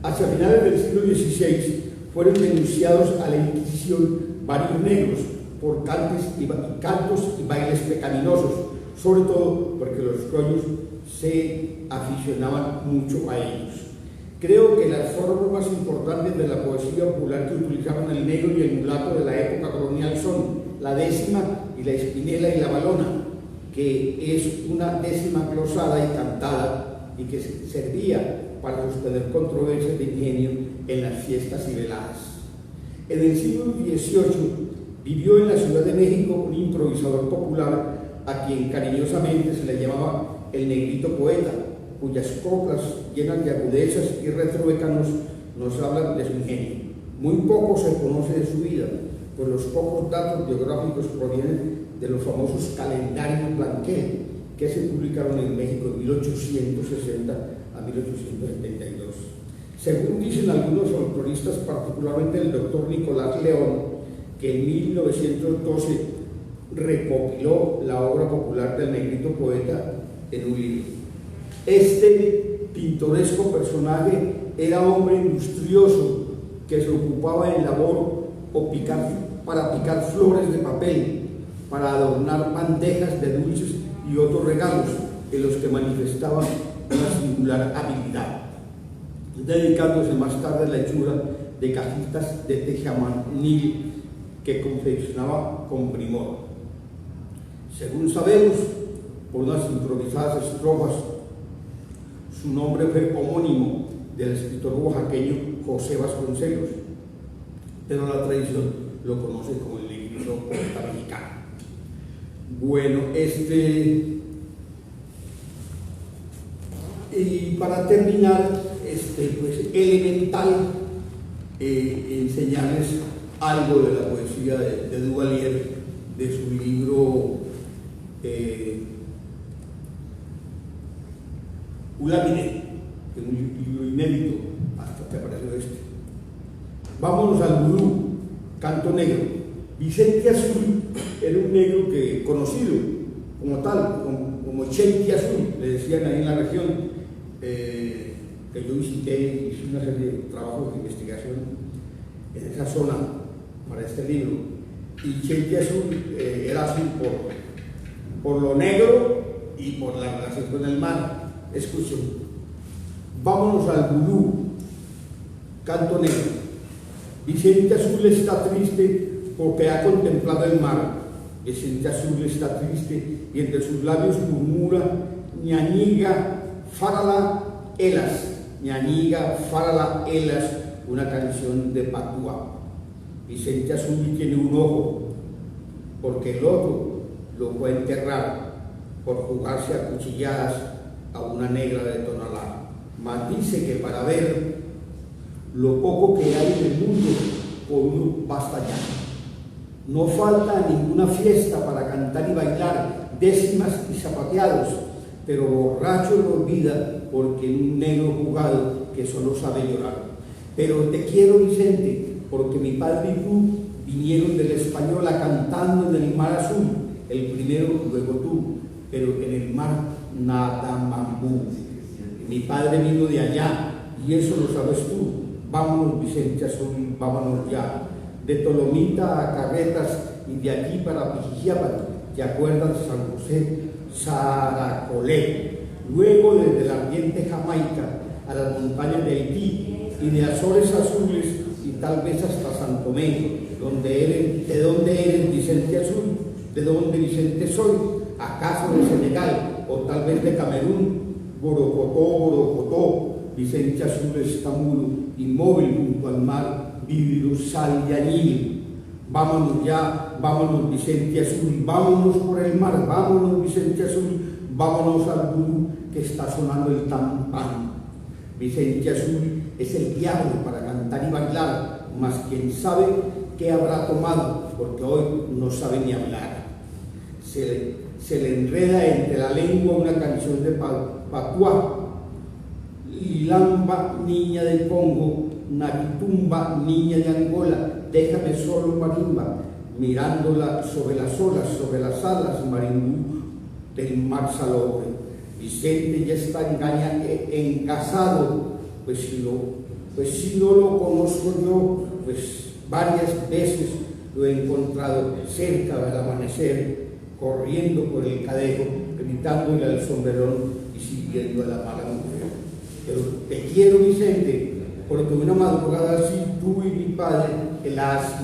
Hacia finales del siglo XVI fueron denunciados a la Inquisición varios negros por cantos y bailes pecaminosos, sobre todo porque los criollos se aficionaban mucho a ellos. Creo que las formas más importantes de la poesía popular que utilizaban el negro y el mulato de la época colonial son la décima y la espinela y la balona, que es una décima glosada y cantada y que servía para sostener controversias de ingenio en las fiestas y veladas. En el siglo XVIII vivió en la Ciudad de México un improvisador popular a quien cariñosamente se le llamaba el negrito poeta, cuyas coplas llenas de agudezas y retruécanos nos hablan de su ingenio. Muy poco se conoce de su vida, pues los pocos datos biográficos provienen de los famosos calendarios Blanquet, que se publicaron en México de 1860 a 1872. Según dicen algunos folcloristas, particularmente el doctor Nicolás León, que en 1912 recopiló la obra popular del negrito poeta en un libro. Este pintoresco personaje era hombre industrioso que se ocupaba en labor para picar flores de papel, para adornar bandejas de dulces y otros regalos en los que manifestaba una singular habilidad, dedicándose más tarde a la hechura de cajitas de tejamanil que confeccionaba con primor. Según sabemos, por unas improvisadas estrofas, su nombre fue homónimo del escritor oaxaqueño José Vasconcelos, pero la tradición lo conoce como el negrito poeta mexicano. Bueno, y para terminar, pues elemental enseñarles algo de la poesía de Duvalier, de su libro Ulamine, que es un libro inédito hasta que apareció este. Vámonos al vudú, canto negro. Vicente Azul era un negro que, conocido como tal, como Cheiti Azul, le decían ahí en la región, que yo visité, hice una serie de trabajos de investigación en esa zona para este libro. Y Cheiti Azul era azul por lo negro y por la relación con el mar. Escuchen, vámonos al vudú, canto negro. Vicente Azul está triste porque ha contemplado el mar. Vicente Azul está triste y entre sus labios murmura ñañiga farala elas, ñañiga farala elas, una canción de Patúa. Vicente Azul tiene un ojo porque el otro lo fue a enterrar por jugarse a cuchilladas a una negra de Tonalá. Mas dice que para ver lo poco que hay en el mundo, por uno basta ya. No falta ninguna fiesta para cantar y bailar, décimas y zapateados, pero borracho lo olvida porque un negro jugado que solo sabe llorar. Pero te quiero, Vicente, porque mi padre y tú vinieron de la Española cantando en el mar azul, el primero, luego tú, pero en el mar nada mambú. Mi padre vino de allá y eso lo sabes tú. Vámonos, Vicente Azul, vámonos ya. De Tolomita a Carretas y de aquí para Pijijiapan, ¿te acuerdas de San José? Saracolé. Luego desde la ardiente Jamaica a las montañas de Haití y de Azores Azules y tal vez hasta San Tomé, ¿de dónde eres, Vicente Azul? ¿De dónde, Vicente, soy? ¿Acaso de Senegal o tal vez de Camerún? Borocotó, Borocotó, Vicente Azul está mudo, inmóvil junto al mar, vívido, sal y añil. Vámonos ya, vámonos, Vicente Azul, vámonos por el mar, vámonos, Vicente Azul, vámonos al vudú que está sonando el tampán. Vicente Azul es el diablo para cantar y bailar, mas quién sabe qué habrá tomado, porque hoy no sabe ni hablar. Se le enreda entre la lengua una canción de Patuá. Lamba, niña del Congo, Naquitumba, niña de Angola, déjame solo, marimba, mirándola sobre las olas, sobre las alas, marimbú del mar salobre. Vicente ya está encasado, pues si no lo conozco yo, pues varias veces lo he encontrado cerca del amanecer, corriendo por el Cadejo, gritándole al sombrerón y siguiendo a la mala mujer. Pero te quiero, Vicente, porque una madrugada así tú y mi padre,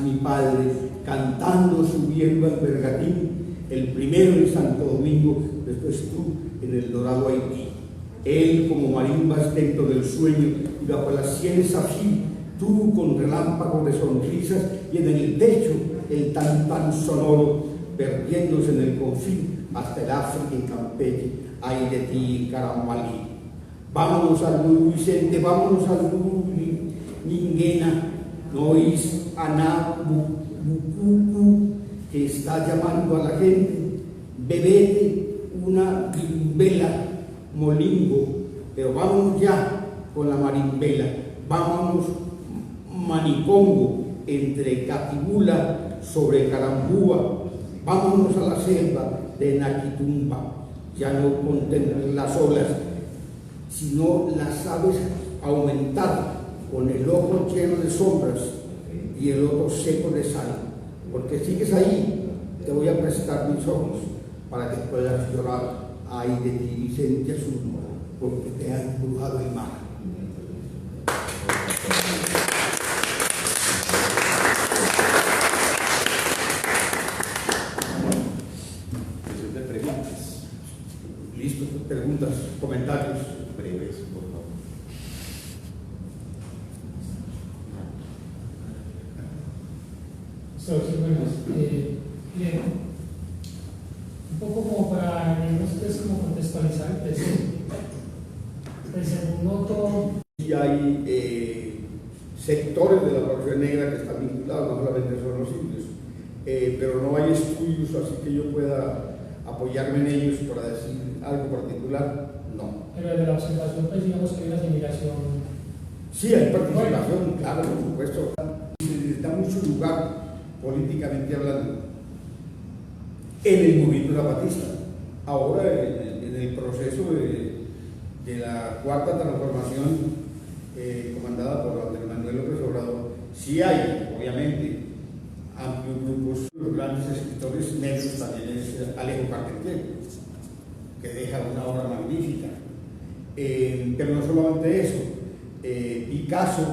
mi padre, cantando, subiendo al Bergatín, el primero en Santo Domingo, después tú en el dorado Haití. Él como marimbas dentro del sueño y bajo las sienes afí, tú con relámpagos de sonrisas y en el techo el tan sonoro, perdiéndose en el confín hasta el África y Campeche, ay de ti, Carambalí. Vámonos al vudú, Vicente, vámonos al vudú, Ninguena, no oís Aná, que está llamando a la gente, bebete una marimbela, molingo, pero vámonos ya con la marimbela, vámonos Manicongo, entre Catibula, sobre Carambúa, vámonos a la selva de Naquitumba, ya no contemples las olas, sino las sabes aumentar con el ojo lleno de sombras y el otro seco de sal, porque sigues ahí, te voy a prestar mis ojos para que puedas llorar, ay de ti, Vicente Azul, porque te ha embrujado el mar. Listo, preguntas, comentarios breves, por favor. Bien, un poco como para ustedes como contextualizar el presente. Pues según noto, y hay sectores de la población negra que están vinculados, no solamente son los indios, pero no hay estudios así que yo pueda apoyarme en ellos para decir algo particular, no. Pero de la observación, pues digamos que hay una asimilación. Sí, hay participación, claro, por supuesto. Se les da mucho lugar políticamente hablando. en el movimiento zapatista. Ahora, en el proceso de la cuarta transformación comandada por Andrés Manuel López Obrador, sí hay, obviamente, amplios grupos. Los grandes escritores negros también es Alejo Carpentier, que deja una obra magnífica. Pero no solamente eso, Picasso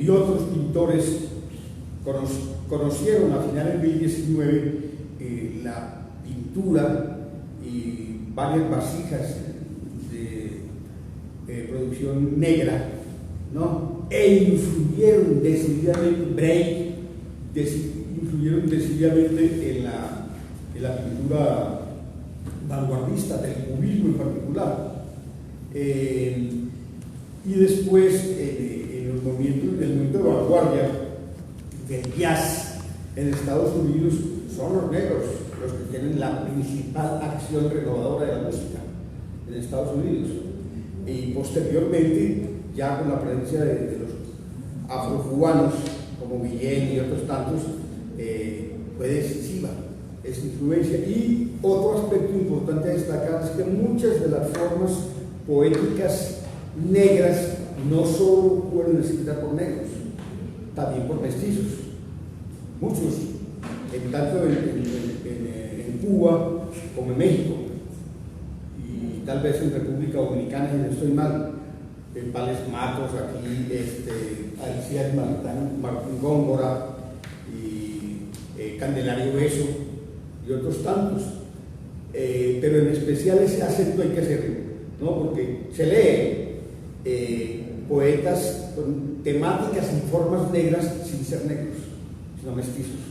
y otros pintores conocieron a finales del 19 la pintura y varias vasijas de producción negra, ¿no? E influyeron decididamente, influyeron decididamente en la pintura vanguardista, del cubismo en particular. Y después, en el movimiento de vanguardia, del jazz en Estados Unidos, son los negros los que tienen la principal acción renovadora de la música en Estados Unidos. Y posteriormente, ya con la presencia de los afrocubanos, como Guillén y otros tantos, fue decisiva esa influencia. Y otro aspecto importante a destacar es que muchas de las formas poéticas negras no solo fueron escritas por negros, también por mestizos, muchos, tanto en Cuba como en México, y tal vez en República Dominicana, si no estoy mal, Pales Matos, aquí, Alicia Martín Góngora, y Candelario Beso, y otros tantos. Pero en especial ese acento hay que hacerlo, ¿no? Porque se lee poetas con temáticas y formas negras sin ser negros, sino mestizos.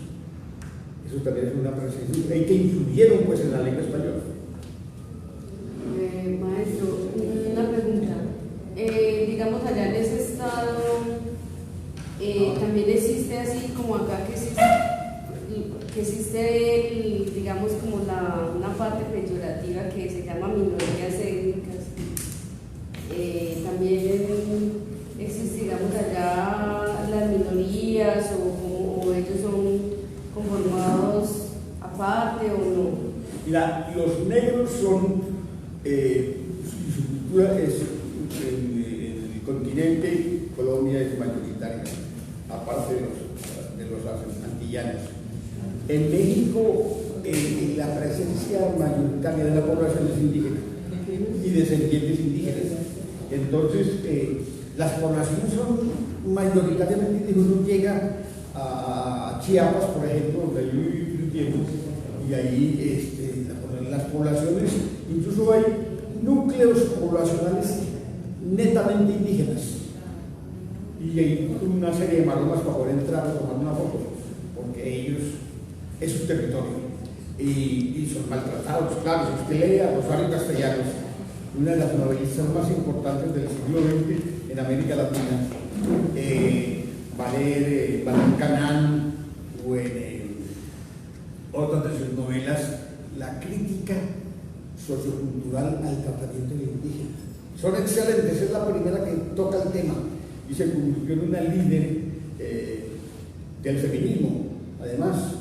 Eso también es una presencia que influyeron pues en la lengua española. Maestro, una pregunta. Digamos, allá en ese estado también existe así como acá que existe digamos como una parte peyorativa que se llama minorías étnicas. También existe, digamos, allá las minorías o ellos son conformados aparte o no. Mira, los negros son, su cultura es en el continente, Colombia es mayoritaria, aparte de los antillanos. En México, la presencia mayoritaria de la población es indígena y descendientes indígenas. Entonces, las poblaciones son mayoritariamente indígenas. Uno llega a Chiapas, por ejemplo, donde yo viví un tiempo, y ahí las poblaciones, incluso hay núcleos poblacionales netamente indígenas. Y hay una serie de maromas para poder entrar a tomar una foto, porque ellos es su territorio y son maltratados. Claro, si usted lee a Rosario Castellanos, una de las novelistas más importantes del siglo XX en América Latina, va a leer Canán o en otras de sus novelas la crítica sociocultural al tratamiento del indígena. Son excelentes, es la primera que toca el tema y se convirtió en una líder del feminismo. Además,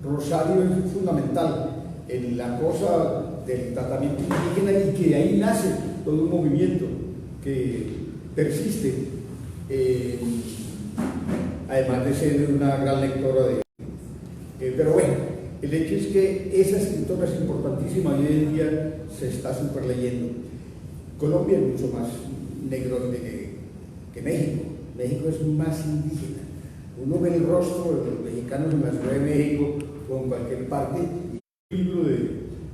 Rosario es fundamental en la cosa del tratamiento indígena y que de ahí nace todo un movimiento que persiste, además de ser una gran lectora pero bueno, el hecho es que esa escritora es importantísima y hoy en día se está super leyendo. Colombia es mucho más negro que México. México es más indígena. Uno ve el rostro de los mexicanos en la Ciudad de México o en cualquier parte. El libro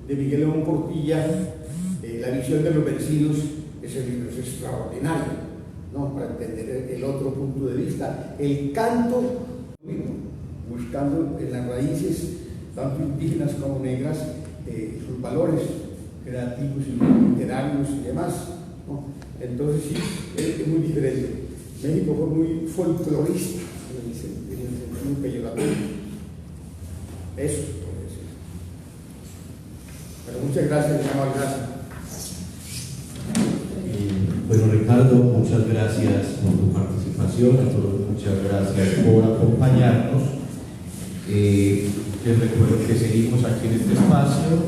de Miguel León Portilla, La visión de los vencidos, ese libro es extraordinario, ¿no? Para entender el otro punto de vista. El canto, buscando en las raíces, tanto indígenas como negras, sus valores creativos y literarios y demás, ¿no? Entonces sí, es muy diferente. México fue muy folclorista, en el sentido peyorativo. Eso puede decir. Pero muchas gracias, mi amor, gracias. Bueno, Ricardo, muchas muchas gracias por tu participación, a todos muchas gracias por acompañarnos. Les recuerdo que seguimos aquí en este espacio,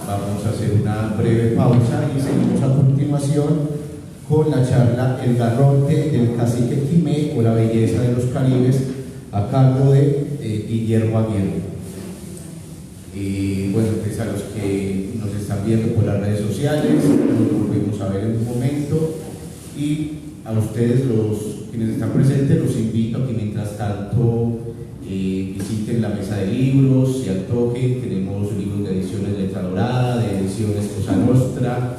vamos a hacer una breve pausa y seguimos a continuación con la charla El garrote del cacique Quimé o la belleza de los Caribes, a cargo de Guillermo Aguirre. Bueno, pues a los que nos están viendo por las redes sociales, nos volvemos a ver en un momento, y a ustedes, quienes están presentes, los invito a que mientras tanto visiten la mesa de libros, se antojen. Tenemos libros de ediciones Letra Dorada, de ediciones Cosa Nostra,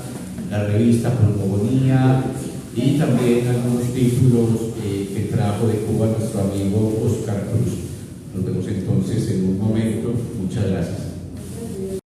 la revista Cosmogonía y también algunos títulos que trajo de Cuba nuestro amigo Oscar Cruz. Nos vemos entonces en un momento. Muchas gracias.